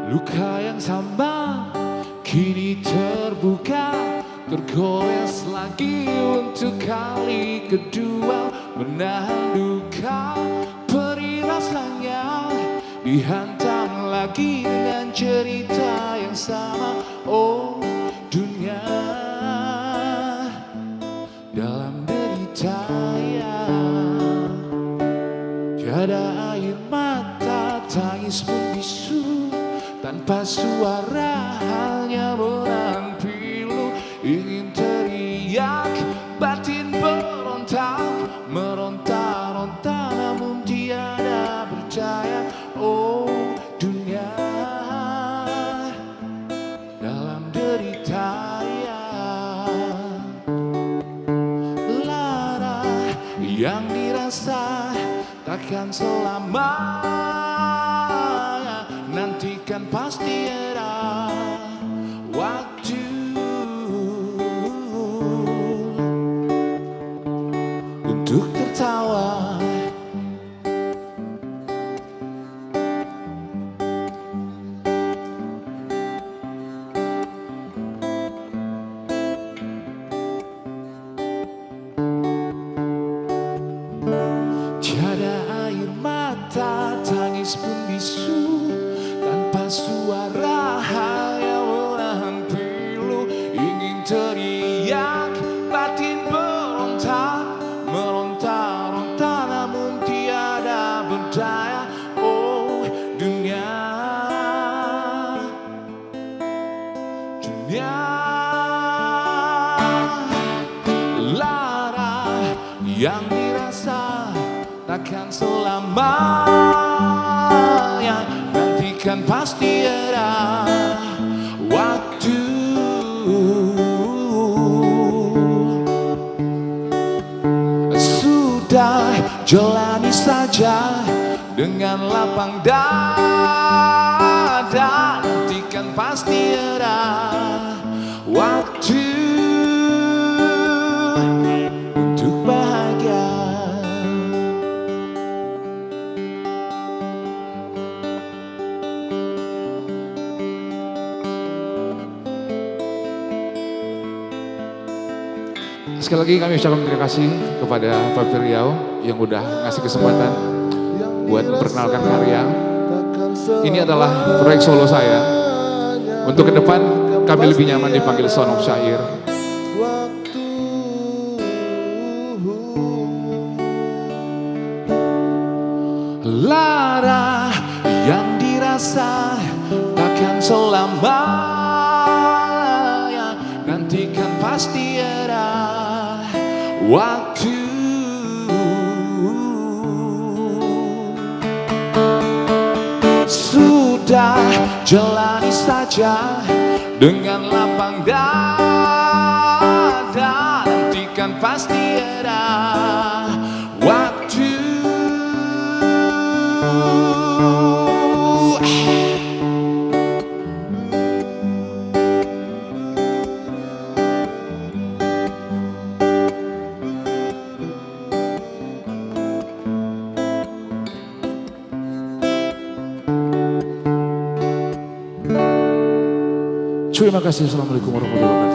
Luka yang sama kini terbuka, tergores lagi untuk kali kedua. Menahan duka, perih rasanya, dihantam lagi dengan cerita yang sama. Oh dunia, dalam derita ya, tiada air mata, tangis pun bisu, tanpa suara hanya menahan pilu. Ingin teriak, batin berontak, meronta-ronta namun tiada berdaya. Oh dunia, dalam derita ya, lara yang dirasa takkan selamanya, nantikan pasti ada waktu untuk tertawa. Tiada air mata, tangis pun bisu, tanpa suara hanya menahan pilu. Ingin teriak, batin berontak, meronta-ronta namun tiada berdaya. Oh dunia, dunia, lara yang dirasa takkan selamanya, nantikan pasti ada waktu. Sudah jalani saja dengan lapang dada, nantikan pasti ada waktu untuk bahagia. Sekali lagi kami ucapkan terima kasih kepada Pak Riau yang udah ngasih kesempatan buat memperkenalkan karya. Ini adalah proyek solo saya. Untuk ke depan kami lebih nyaman dipanggil Son of Syair. Lara yang dirasa takkan selamanya, nantikan pasti ada waktu. Sudah jalani saja dengan lapang dada, nantikan pasti ada waktu. Terima kasih. Assalamualaikum warahmatullahi wabarakatuh.